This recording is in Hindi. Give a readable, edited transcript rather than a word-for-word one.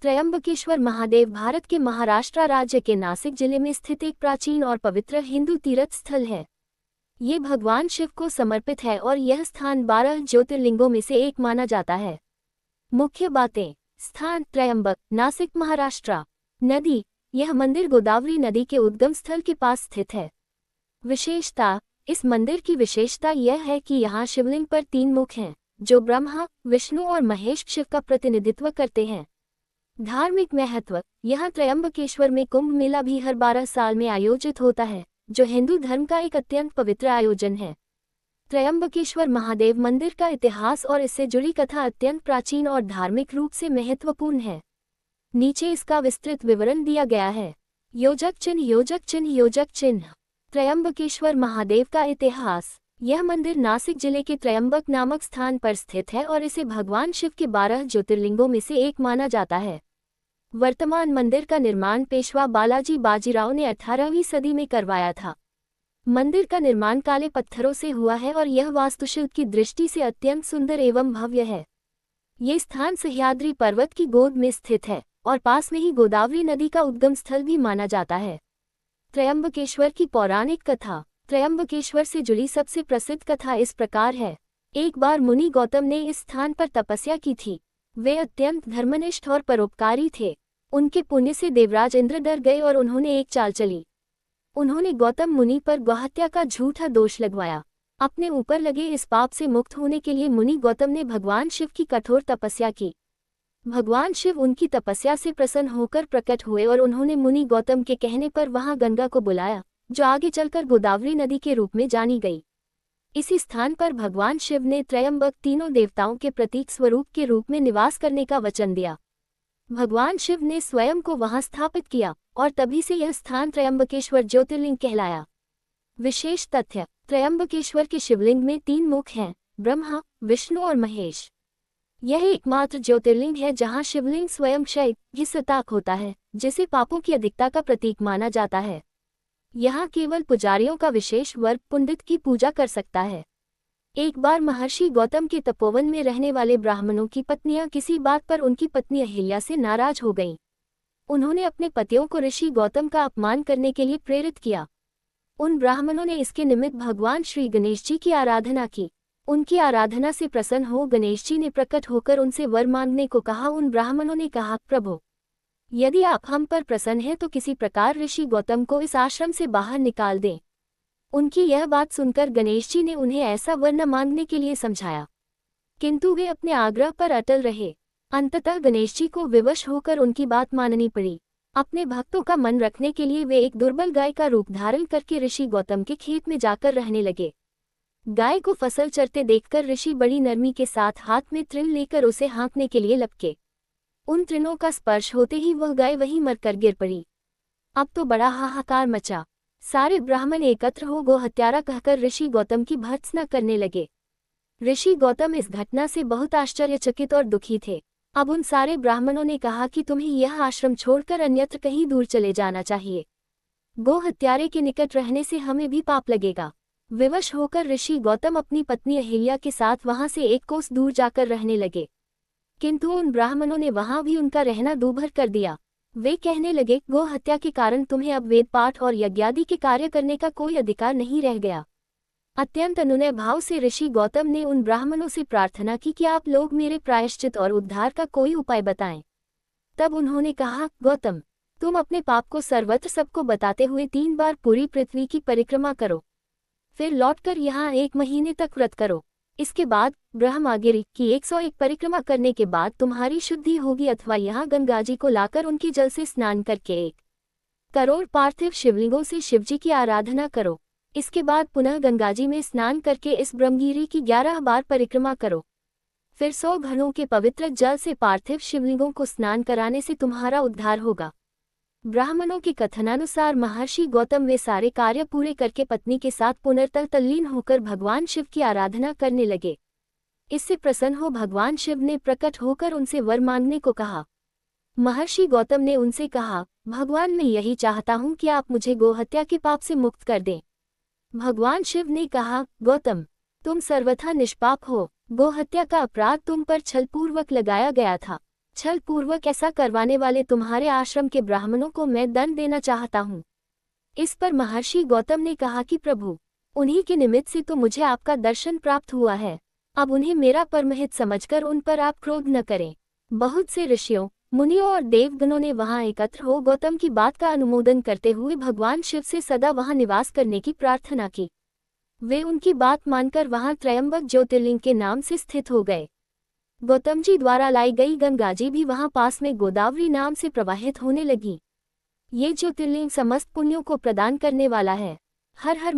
त्रयंबकेश्वर महादेव भारत के महाराष्ट्र राज्य के नासिक जिले में स्थित एक प्राचीन और पवित्र हिंदू तीर्थ स्थल है। ये भगवान शिव को समर्पित है और यह स्थान 12 ज्योतिर्लिंगों में से एक माना जाता है। मुख्य बातें। स्थान त्रयंबक, नासिक, महाराष्ट्र। नदी, यह मंदिर गोदावरी नदी के उद्गम स्थल के पास स्थित है। विशेषता, इस मंदिर की विशेषता यह है कि यहाँ शिवलिंग पर 3 मुख हैं, जो ब्रह्मा, विष्णु और महेश शिव का प्रतिनिधित्व करते हैं। धार्मिक महत्व, यहाँ त्रयंबकेश्वर में कुंभ मेला भी हर 12 साल में आयोजित होता है, जो हिंदू धर्म का एक अत्यंत पवित्र आयोजन है। त्रयंबकेश्वर महादेव मंदिर का इतिहास और इससे जुड़ी कथा अत्यंत प्राचीन और धार्मिक रूप से महत्वपूर्ण है। नीचे इसका विस्तृत विवरण दिया गया है। योजक चिन्ह, योजक चिन्ह, योजक चिन्ह। त्रयंबकेश्वर महादेव का इतिहास। यह मंदिर नासिक जिले के त्रयंबक नामक स्थान पर स्थित है और इसे भगवान शिव के 12 ज्योतिर्लिंगों में से एक माना जाता है। वर्तमान मंदिर का निर्माण पेशवा बालाजी बाजीराव ने 18वीं सदी में करवाया था। मंदिर का निर्माण काले पत्थरों से हुआ है और यह वास्तुशिल्प की दृष्टि से अत्यंत सुंदर एवं भव्य है। ये स्थान सह्याद्री पर्वत की गोद में स्थित है और पास में ही गोदावरी नदी का उद्गम स्थल भी माना जाता है। त्रयंबकेश्वर की पौराणिक कथा। त्रयंबकेश्वर से जुड़ी सबसे प्रसिद्ध कथा इस प्रकार है। एक बार मुनि गौतम ने इस स्थान पर तपस्या की थी। वे अत्यंत धर्मनिष्ठ और परोपकारी थे। उनके पुण्य से देवराज इंद्र डर गए और उन्होंने एक चाल चली। उन्होंने गौतम मुनि पर गौहत्या का झूठा दोष लगवाया। अपने ऊपर लगे इस पाप से मुक्त होने के लिए मुनि गौतम ने भगवान शिव की कठोर तपस्या की। भगवान शिव उनकी तपस्या से प्रसन्न होकर प्रकट हुए और उन्होंने मुनि गौतम के कहने पर वहां गंगा को बुलाया, जो आगे चलकर गोदावरी नदी के रूप में जानी गई। इसी स्थान पर भगवान शिव ने त्रयंबक, तीनों देवताओं के प्रतीक स्वरूप के रूप में निवास करने का वचन दिया। भगवान शिव ने स्वयं को वहां स्थापित किया और तभी से यह स्थान त्रयंबकेश्वर ज्योतिर्लिंग कहलाया। विशेष तथ्य, त्रयंबकेश्वर के शिवलिंग में 3 मुख हैं, ब्रह्मा, विष्णु और महेश। यह एकमात्र ज्योतिर्लिंग है जहां शिवलिंग स्वयं क्षय घिसताक होता है, जिसे पापों की अधिकता का प्रतीक माना जाता है। यहाँ केवल पुजारियों का विशेष वर्ग पुंडित की पूजा कर सकता है। एक बार महर्षि गौतम के तपोवन में रहने वाले ब्राह्मणों की पत्नियां किसी बात पर उनकी पत्नी अहिल्या से नाराज हो गईं। उन्होंने अपने पतियों को ऋषि गौतम का अपमान करने के लिए प्रेरित किया। उन ब्राह्मणों ने इसके निमित्त भगवान श्री गणेश जी की आराधना की। उनकी आराधना से प्रसन्न हो गणेश जी ने प्रकट होकर उनसे वर मांगने को कहा। उन ब्राह्मणों ने कहा, प्रभु, यदि आप हम पर प्रसन्न हैं तो किसी प्रकार ऋषि गौतम को इस आश्रम से बाहर निकाल दें। उनकी यह बात सुनकर गणेश जी ने उन्हें ऐसा वर न मांगने के लिए समझाया, किंतु वे अपने आग्रह पर अटल रहे। अंततः गणेश जी को विवश होकर उनकी बात माननी पड़ी। अपने भक्तों का मन रखने के लिए वे एक दुर्बल गाय का रूप धारण करके ऋषि गौतम के खेत में जाकर रहने लगे। गाय को फसल चरते देखकर ऋषि बड़ी नरमी के साथ हाथ में तृण लेकर उसे हाँकने के लिए लपके। उन तृणों का स्पर्श होते ही वह गाय वहीं मरकर गिर पड़ी। अब तो बड़ा हाहाकार मचा। सारे ब्राह्मण एकत्र हो गोहत्यारा कहकर ऋषि गौतम की भर्त्सना करने लगे। ऋषि गौतम इस घटना से बहुत आश्चर्यचकित और दुखी थे। अब उन सारे ब्राह्मणों ने कहा कि तुम्हें यह आश्रम छोड़कर अन्यत्र कहीं दूर चले जाना चाहिए। गोहत्यारे के निकट रहने से हमें भी पाप लगेगा। विवश होकर ऋषि गौतम अपनी पत्नी अहिल्या के साथ वहां से 1 कोस दूर जाकर रहने लगे, किंतु उन ब्राह्मणों ने वहां भी उनका रहना दूभर कर दिया। वे कहने लगे, गो हत्या के कारण तुम्हें अब वेद पाठ और यज्ञादि के कार्य करने का कोई अधिकार नहीं रह गया। अत्यंत अनुनय भाव से ऋषि गौतम ने उन ब्राह्मणों से प्रार्थना की कि आप लोग मेरे प्रायश्चित और उद्धार का कोई उपाय बताएं। तब उन्होंने कहा, गौतम, तुम अपने पाप को सर्वत्र सबको बताते हुए 3 बार पूरी पृथ्वी की परिक्रमा करो, फिर लौटकर यहाँ 1 महीने तक व्रत करो। इसके बाद ब्रह्मगिरी की 101 परिक्रमा करने के बाद तुम्हारी शुद्धि होगी, अथवा यहाँ गंगाजी को लाकर उनके जल से स्नान करके 1 करोड़ पार्थिव शिवलिंगों से शिवजी की आराधना करो। इसके बाद पुनः गंगाजी में स्नान करके इस ब्रह्मगिरी की 11 बार परिक्रमा करो। फिर 100 घड़ों के पवित्र जल से पार्थिव शिवलिंगों को स्नान कराने से तुम्हारा उद्धार होगा। ब्राह्मणों के कथनानुसार महर्षि गौतम वे सारे कार्य पूरे करके पत्नी के साथ पुनर्तल तल्लीन होकर भगवान शिव की आराधना करने लगे। इससे प्रसन्न हो भगवान शिव ने प्रकट होकर उनसे वर मांगने को कहा। महर्षि गौतम ने उनसे कहा, भगवान, मैं यही चाहता हूँ कि आप मुझे गोहत्या के पाप से मुक्त कर दें। भगवान शिव ने कहा, गौतम, तुम सर्वथा निष्पाप हो। गोहत्या का अपराध तुम पर छलपूर्वक लगाया गया था। छल पूर्वक ऐसा करवाने वाले तुम्हारे आश्रम के ब्राह्मणों को मैं दंड देना चाहता हूँ। इस पर महर्षि गौतम ने कहा कि प्रभु, उन्हीं के निमित्त से तो मुझे आपका दर्शन प्राप्त हुआ है। अब उन्हें मेरा परमहित समझकर उन पर आप क्रोध न करें। बहुत से ऋषियों, मुनियों और देवगणों ने वहां एकत्र हो गौतम की बात का अनुमोदन करते हुए भगवान शिव से सदा वहां निवास करने की प्रार्थना की। वे उनकी बात मानकर वहां त्रयंबक ज्योतिर्लिंग के नाम से स्थित हो गए। गौतम जी द्वारा लाई गई गंगा जी भी वहां पास में गोदावरी नाम से प्रवाहित होने लगी। ये ज्योतिर्लिंग समस्त पुण्यों को प्रदान करने वाला है। हर हर